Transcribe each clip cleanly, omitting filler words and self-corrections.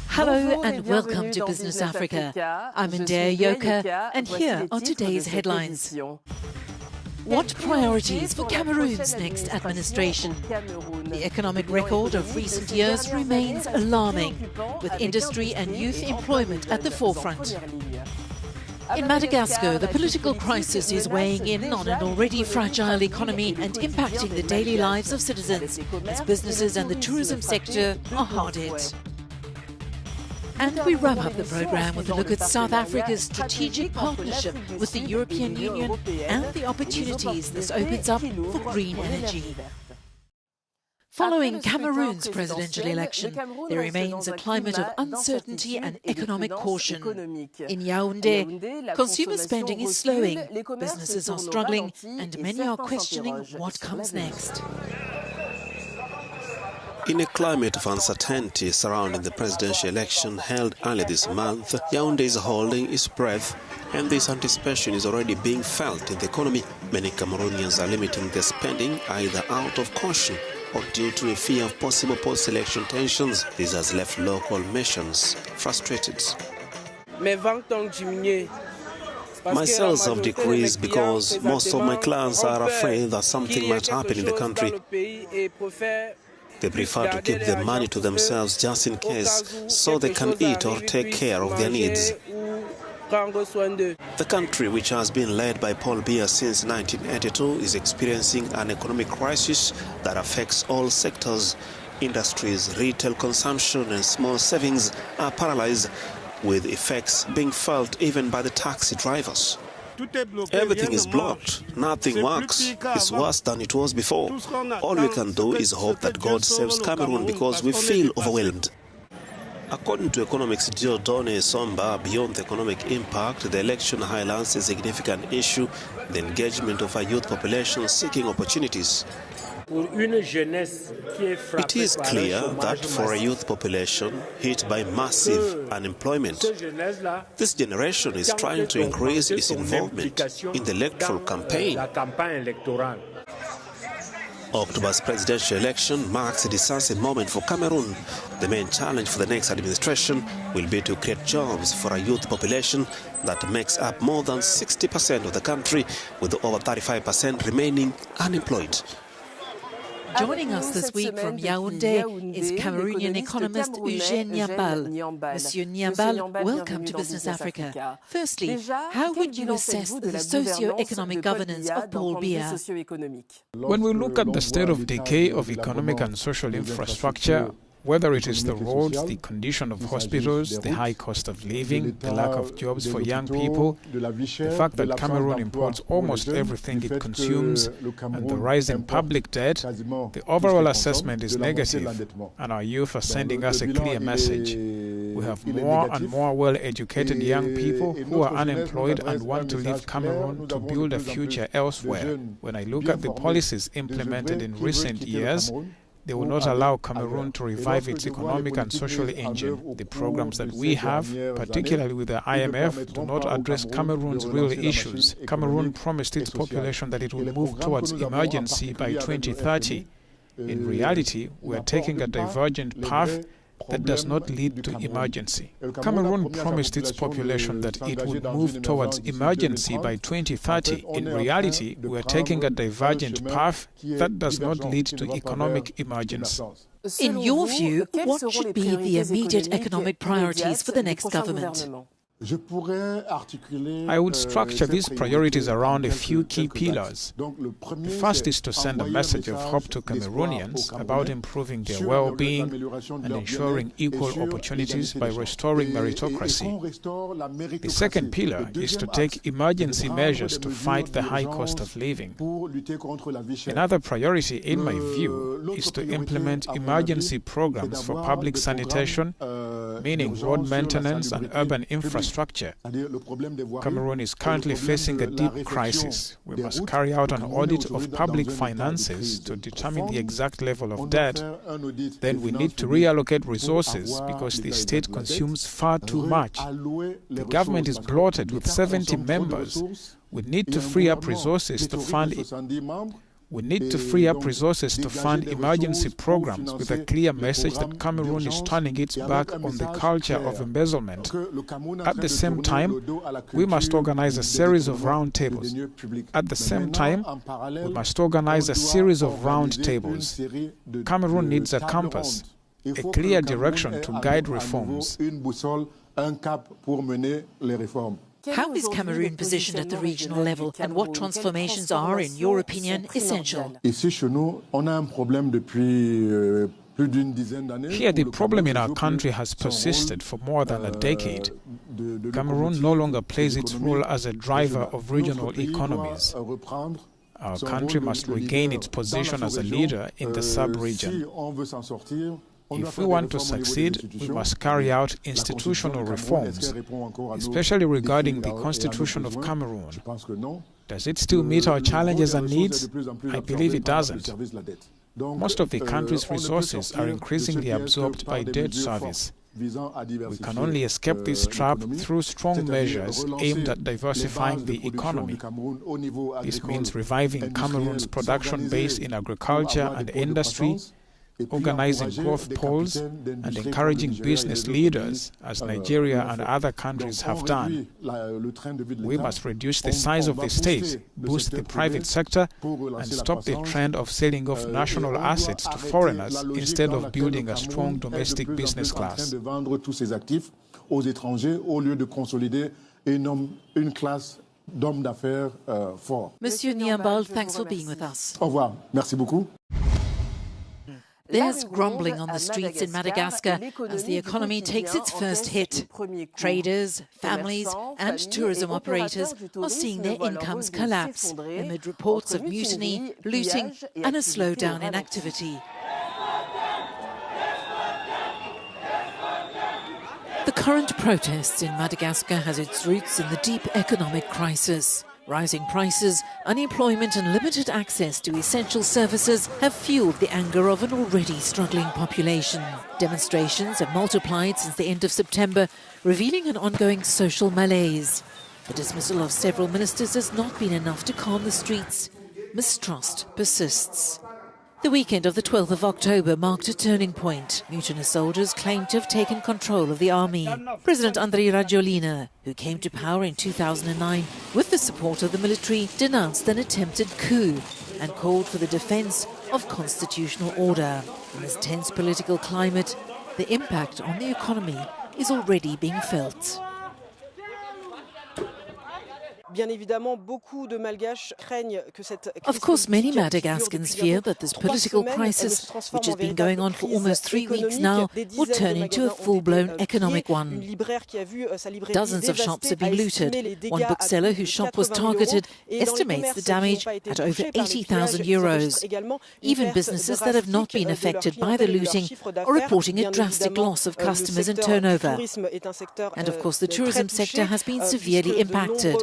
Hello and welcome to Business Africa. I'm Ndea Yoka and here are today's headlines. What priorities for Cameroon's next administration? The economic record of recent years remains alarming, with industry and youth employment at the forefront. In Madagascar, the political crisis is weighing in on an already fragile economy and impacting the daily lives of citizens, as businesses and the tourism sector are hard hit. And we wrap up the programme with a look at South Africa's strategic partnership with the European Union and the opportunities this opens up for green energy. Following Cameroon's presidential election, there remains a climate of uncertainty and economic caution. In Yaoundé, consumer spending is slowing, businesses are struggling, and many are questioning what comes next. In a climate of uncertainty surrounding the presidential election held early this month, Yaoundé is holding its breath, and this anticipation is already being felt in the economy. Many Cameroonians are limiting their spending either out of caution or due to a fear of possible post-election tensions. This has left local merchants frustrated. My sales have decreased because most of my clients are afraid that something might happen in the country. They prefer to keep the money to themselves just in case, so they can eat or take care of their needs. The country, which has been led by Biya since 1982, is experiencing an economic crisis that affects all sectors. Industries, retail consumption and small savings are paralyzed, with effects being felt even by the taxi drivers. Everything is blocked. Nothing works. It's worse than it was before. All we can do is hope that God saves Cameroon because we feel overwhelmed. According to economics Dieudonné Somba, beyond the economic impact, the election highlights a significant issue, the engagement of a youth population seeking opportunities. It is clear that for a youth population hit by massive unemployment, this generation is trying to increase its involvement in the electoral campaign. October's presidential election marks a decisive moment for Cameroon. The main challenge for the next administration will be to create jobs for a youth population that makes up more than 60% of the country, with over 35% remaining unemployed. Joining us this week from Yaoundé is Cameroonian economist Eugène Niambal. Monsieur Niambal, welcome to Business Africa. Firstly, how would you assess the socio-economic governance of Biya? When we look at the state of decay of economic and social infrastructure, whether it is the roads, the condition of hospitals, the high cost of living, the lack of jobs for young people, the fact that Cameroon imports almost everything it consumes, and the rise in public debt, the overall assessment is negative, and our youth are sending us a clear message. We have more and more well-educated young people who are unemployed and want to leave Cameroon to build a future elsewhere. When I look at the policies implemented in recent years, they will not allow Cameroon to revive its economic and social engine. The programs that we have, particularly with the IMF, do not address Cameroon's real issues. Cameroon promised its population that it will move towards emergency by 2030. In reality, we are taking a divergent path that does not lead to emergency. Cameroon promised its population that it would move towards emergency by 2030. In reality, we are taking a divergent path that does not lead to economic emergency. In your view, what should be the immediate economic priorities for the next government? I would structure these priorities around a few key pillars. The first is to send a message of hope to Cameroonians about improving their well-being and ensuring equal opportunities by restoring meritocracy. The second pillar is to take emergency measures to fight the high cost of living. Another priority, in my view, is to implement emergency programs for public sanitation, meaning road maintenance and urban infrastructure. Cameroon is currently facing a deep crisis. We must carry out an audit of public finances to determine the exact level of debt. Then we need to reallocate resources because the state consumes far too much. The government is bloated with 70 members. We need to free up resources to fund it. We need to free up resources to fund emergency programs with a clear message that Cameroon is turning its back on the culture of embezzlement. At the same time, we must organize a series of roundtables. Cameroon needs a compass, a clear direction to guide reforms. How is Cameroon positioned at the regional level, and what transformations are, in your opinion, essential? Here, the problem in our country has persisted for more than a decade. Cameroon no longer plays its role as a driver of regional economies. Our country must regain its position as a leader in the sub-region. If we want to succeed, we must carry out institutional reforms, especially regarding the Constitution of Cameroon. Does it still meet our challenges and needs? I believe it doesn't. Most of the country's resources are increasingly absorbed by debt service. We can only escape this trap through strong measures aimed at diversifying the economy. This means reviving Cameroon's production base in agriculture and industry, organizing growth poles, and encouraging business leaders, as Nigeria and other countries have done. We must reduce the size of the state, boost the private sector, and stop the trend of selling off national assets to foreigners instead of building a strong domestic business class. Monsieur Niambal, thanks for being with us. Au revoir. Merci beaucoup. There's grumbling on the streets in Madagascar as the economy takes its first hit. Traders, families and tourism operators are seeing their incomes collapse amid reports of mutiny, looting and a slowdown in activity. The current protests in Madagascar has its roots in the deep economic crisis. Rising prices, unemployment and limited access to essential services have fueled the anger of an already struggling population. Demonstrations have multiplied since the end of September, revealing an ongoing social malaise. The dismissal of several ministers has not been enough to calm the streets. Mistrust persists. The weekend of the 12th of October marked a turning point. Mutinous soldiers claimed to have taken control of the army. President Andry Rajoelina, who came to power in 2009 with the support of the military, denounced an attempted coup and called for the defense of constitutional order. In this tense political climate, the impact on the economy is already being felt. Of course, many Madagascans fear that this political crisis, which has been going on for almost 3 weeks now, will turn into a full-blown economic one. Dozens of shops have been looted. One bookseller whose shop was targeted estimates the damage at over €80,000. Even businesses that have not been affected by the looting are reporting a drastic loss of customers and turnover. And of course, the tourism sector has been severely impacted,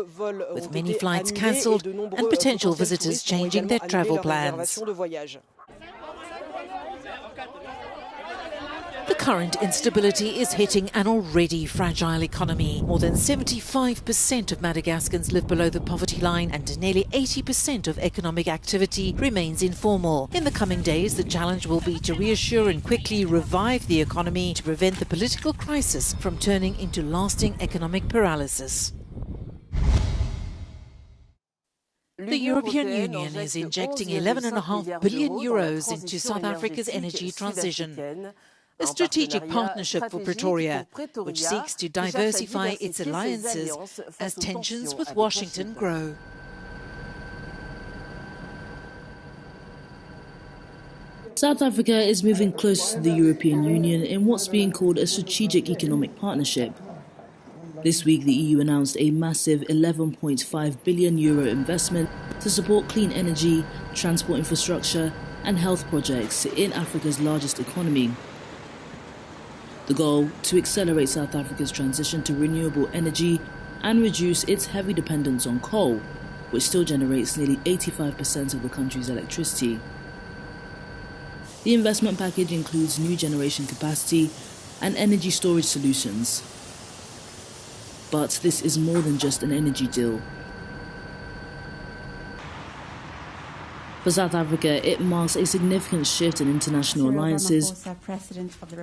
with many flights cancelled and potential visitors changing their travel plans. The current instability is hitting an already fragile economy. More than 75% of Madagascans live below the poverty line, and nearly 80% of economic activity remains informal. In the coming days, the challenge will be to reassure and quickly revive the economy to prevent the political crisis from turning into lasting economic paralysis. The European Union is injecting €11.5 billion into South Africa's energy transition, a strategic partnership for Pretoria, which seeks to diversify its alliances as tensions with Washington grow. South Africa is moving closer to the European Union in what's being called a strategic economic partnership. This week, the EU announced a massive €11.5 billion investment to support clean energy, transport infrastructure and health projects in Africa's largest economy. The goal, to accelerate South Africa's transition to renewable energy and reduce its heavy dependence on coal, which still generates nearly 85% of the country's electricity. The investment package includes new generation capacity and energy storage solutions. But this is more than just an energy deal. For South Africa, it marks a significant shift in international alliances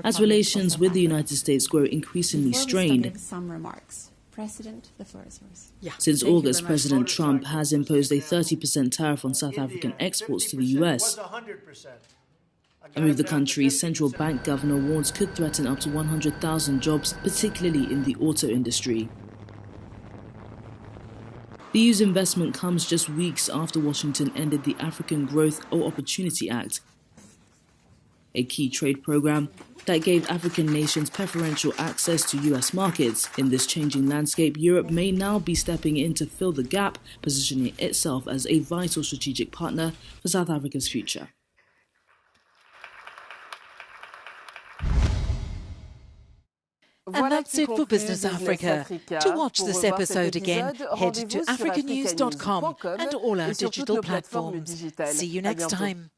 as relations with the United States grow increasingly strained. Since August, President Trump has imposed a 30% tariff on South African exports to the US. A move the country's central bank governor warns could threaten up to 100,000 jobs, particularly in the auto industry. The EU's investment comes just weeks after Washington ended the African Growth or Opportunity Act, a key trade program that gave African nations preferential access to US markets. In this changing landscape, Europe may now be stepping in to fill the gap, positioning itself as a vital strategic partner for South Africa's future. And that's it for Business Africa. To watch this episode again, head to africanews.com and all our digital platforms. See you next time.